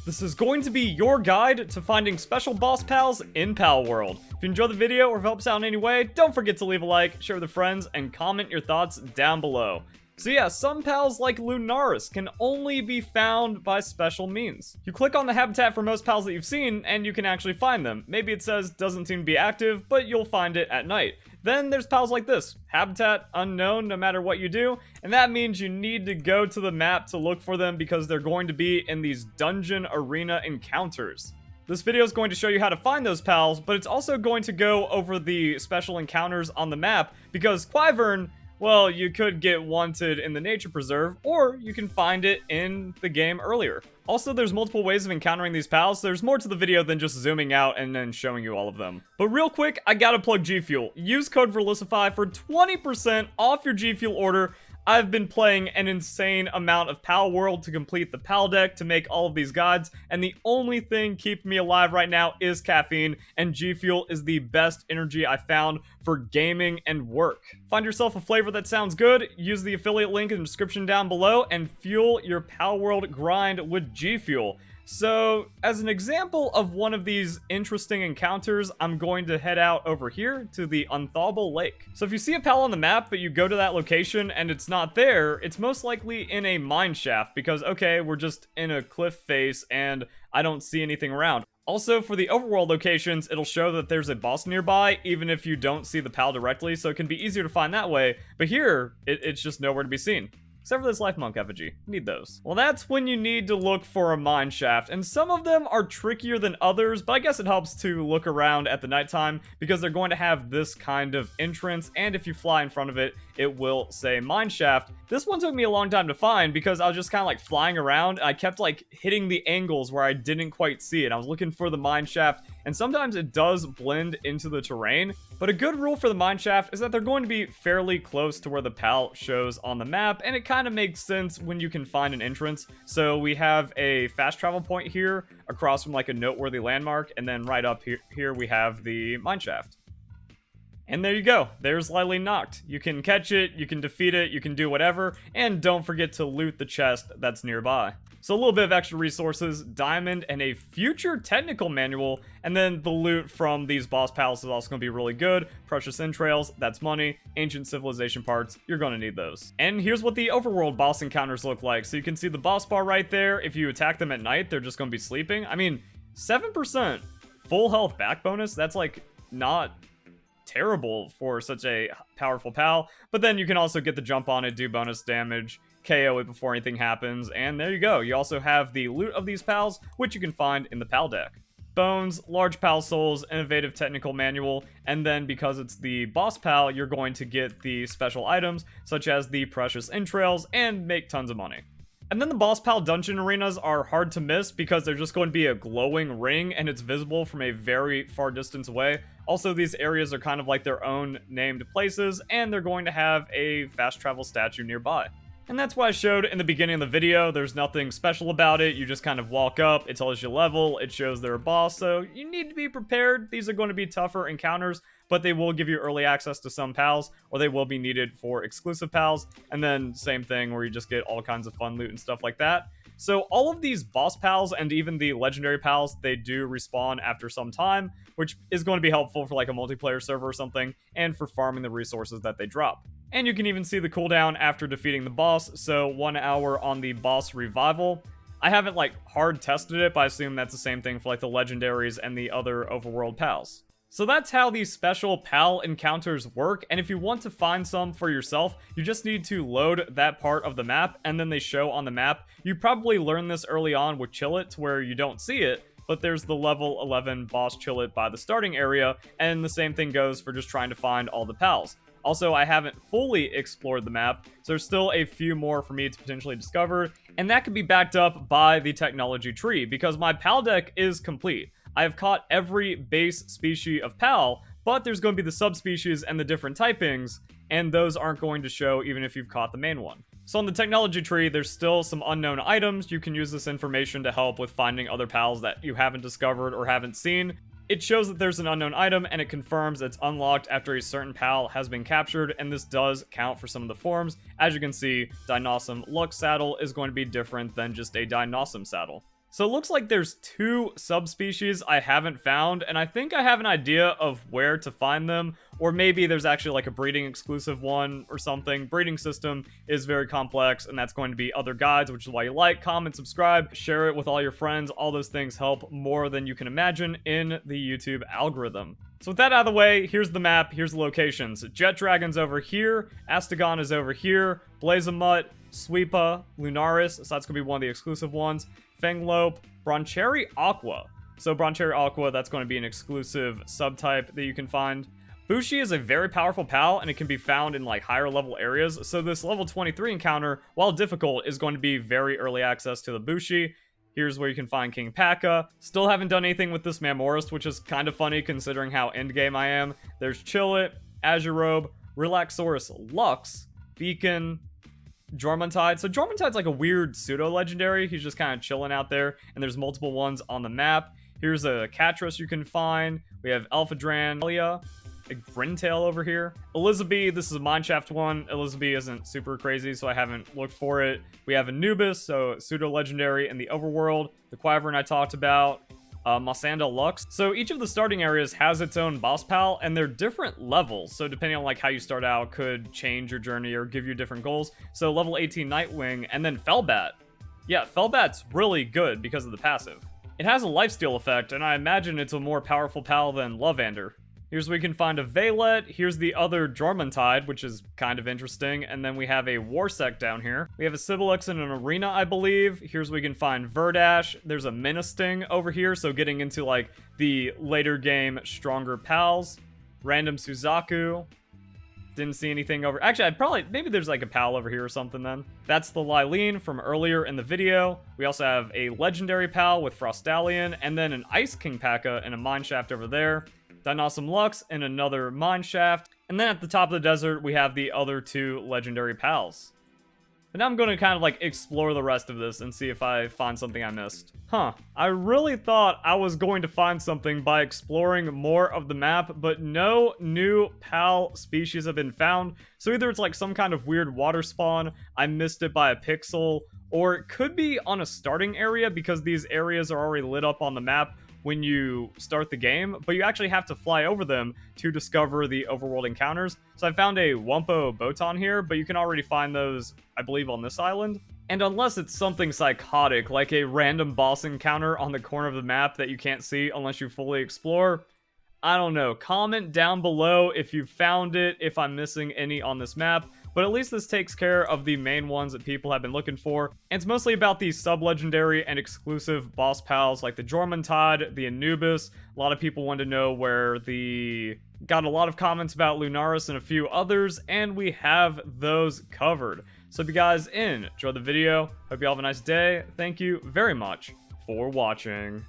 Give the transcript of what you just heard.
This is going to be your guide to finding special boss pals in Palworld. If you enjoyed the video or if it helps out in any way, don't forget to leave a like, share with friends, and comment your thoughts down below. So yeah, some pals like Lunaris can only be found by special means. You click on the habitat for most pals that you've seen, and you can actually find them. Maybe it says doesn't seem to be active, but you'll find it at night. Then there's pals like this, habitat unknown no matter what you do, and that means you need to go to the map to look for them because they're going to be in these dungeon arena encounters. This video is going to show you how to find those pals, but it's also going to go over the special encounters on the map because Wyvern, well, you could get wanted in the nature preserve, or you can find it in the game earlier. Also, there's multiple ways of encountering these pals, so there's more to the video than just zooming out and then showing you all of them. But real quick, I gotta plug G Fuel. Use code VERLICIFY for 20% off your G Fuel order. I've been playing an insane amount of Palworld to complete the Paldeck to make all of these guides, and the only thing keeping me alive right now is caffeine, and G Fuel is the best energy I found for gaming and work. Find yourself a flavor that sounds good, use the affiliate link in the description down below, and fuel your Palworld grind with G Fuel. So, as an example of one of these interesting encounters, I'm going to head out over here to the Unthawable Lake. So if you see a pal on the map, but you go to that location and it's not there, it's most likely in a mineshaft because, okay, we're just in a cliff face and I don't see anything around. Also, for the overworld locations, it'll show that there's a boss nearby, even if you don't see the pal directly, so it can be easier to find that way. But here, it's just nowhere to be seen. Except for this life monk effigy. Need those. Well, that's when you need to look for a mineshaft, and some of them are trickier than others, but I guess it helps to look around at the nighttime because they're going to have this kind of entrance, and if you fly in front of it, it will say mineshaft. This one took me a long time to find because I was just kind of like flying around, and I kept like hitting the angles where I didn't quite see it. I was looking for the mineshaft, and sometimes it does blend into the terrain, but a good rule for the mineshaft is that they're going to be fairly close to where the pal shows on the map, and it kind of makes sense when you can find an entrance. So we have a fast travel point here across from like a noteworthy landmark, and then right up here we have the mineshaft. And there you go, there's Lightly Knocked. You can catch it, you can defeat it, you can do whatever, and don't forget to loot the chest that's nearby. So a little bit of extra resources, diamond, and a future technical manual, and then the loot from these boss pals is also going to be really good. Precious entrails, that's money. Ancient civilization parts, you're going to need those. And here's what the overworld boss encounters look like. So you can see the boss bar right there. If you attack them at night, they're just going to be sleeping. I mean, 7% full health back bonus, that's like not terrible for such a powerful pal, but then you can also get the jump on it, do bonus damage, KO it before anything happens, and there you go. You also have the loot of these pals, which you can find in the Paldeck. Bones, large pal souls, innovative technical manual, and then because it's the boss pal, you're going to get the special items, such as the precious entrails, and make tons of money. And then the boss pal dungeon arenas are hard to miss because they're just going to be a glowing ring and it's visible from a very far distance away. Also, these areas are kind of like their own named places, and they're going to have a fast travel statue nearby. And that's why I showed in the beginning of the video. There's nothing special about it. You just kind of walk up, it tells you level, it shows they're a boss, so you need to be prepared. These are going to be tougher encounters, but they will give you early access to some pals, or they will be needed for exclusive pals, and then same thing where you just get all kinds of fun loot and stuff like that. So all of these boss pals and even the legendary pals, they do respawn after some time, which is going to be helpful for like a multiplayer server or something, and for farming the resources that they drop. And you can even see the cooldown after defeating the boss, so 1 hour on the boss revival. I haven't like hard tested it, but I assume that's the same thing for like the legendaries and the other overworld pals. So that's how these special pal encounters work, and if you want to find some for yourself, you just need to load that part of the map, and then they show on the map. You probably learned this early on with Chillet, where you don't see it, but there's the level 11 boss Chillet by the starting area, and the same thing goes for just trying to find all the pals. Also, I haven't fully explored the map, so there's still a few more for me to potentially discover, and that can be backed up by the technology tree, because my Paldeck is complete. I have caught every base species of pal, but there's going to be the subspecies and the different typings, and those aren't going to show even if you've caught the main one. So on the technology tree, there's still some unknown items. You can use this information to help with finding other pals that you haven't discovered or haven't seen. It shows that there's an unknown item, and it confirms it's unlocked after a certain pal has been captured, and this does count for some of the forms. As you can see, Dinossum Lux Saddle is going to be different than just a Dinossum Saddle. So it looks like there's 2 subspecies I haven't found, and I think I have an idea of where to find them, or maybe there's actually like a breeding exclusive one or something. Breeding system is very complex, and that's going to be other guides, which is why you like, comment, subscribe, share it with all your friends. All those things help more than you can imagine in the YouTube algorithm. So with that out of the way, here's the map, here's the locations. Jet Dragon's over here, Astegon is over here, Blazamut, Sweepa, Lunaris, so that's going to be one of the exclusive ones. Fanglope, Broncherry Aqua. So Broncherry Aqua, that's going to be an exclusive subtype that you can find. Bushi is a very powerful pal, and it can be found in like higher level areas. So this level 23 encounter, while difficult, is going to be very early access to the Bushi. Here's where you can find King Paka. Still haven't done anything with this Mamorist, which is kind of funny considering how endgame I am. There's Chillet, Azurobe, Relaxaurus Lux, Beacon, Jormuntide. So Jormuntide's like a weird pseudo-legendary. He's just kind of chilling out there, and there's multiple ones on the map. Here's a Catras you can find. We have Alphadran, a Grintail over here. Elizabeth, this is a Mineshaft one. Elizabeth isn't super crazy, so I haven't looked for it. We have Anubis, so pseudo-legendary in the overworld. The Quivern I talked about. Masanda Lux. So each of the starting areas has its own boss pal, and they're different levels. So depending on like how you start out could change your journey or give you different goals. So level 18 Nightwing, and then Felbat. Yeah, Felbat's really good because of the passive. It has a lifesteal effect, and I imagine it's a more powerful pal than Lovander. Here's where we can find a Vaelet. Here's the other Jormuntide, which is kind of interesting. And then we have a Warsec down here. We have a Sibelyx in an arena, I believe. Here's where we can find Verdash. There's a Menasting over here, so getting into like the later game stronger pals. Random Suzaku. Didn't see anything over... Actually, maybe there's like a pal over here or something then. That's the Lylene from earlier in the video. We also have a legendary pal with Frostallion, and then an Ice King P.A.K.K.A. and a Mineshaft over there. Dynawesome Lux and another Mineshaft. And then at the top of the desert, we have the other 2 legendary pals. And now I'm going to kind of like explore the rest of this and see if I find something I missed. I really thought I was going to find something by exploring more of the map, but no new pal species have been found. So either it's like some kind of weird water spawn, I missed it by a pixel, or it could be on a starting area because these areas are already lit up on the map when you start the game, but you actually have to fly over them to discover the overworld encounters. So I found a Wumpo Botan here, but you can already find those, I believe, on this island. And unless it's something psychotic, like a random boss encounter on the corner of the map that you can't see unless you fully explore, I don't know. Comment down below if you found it, if I'm missing any on this map. But at least this takes care of the main ones that people have been looking for. And it's mostly about these sub-legendary and exclusive boss pals like the Jormuntide, the Anubis. A lot of people wanted to know where the... Got a lot of comments about Lunaris and a few others, and we have those covered. So if you guys enjoyed the video, hope you all have a nice day. Thank you very much for watching.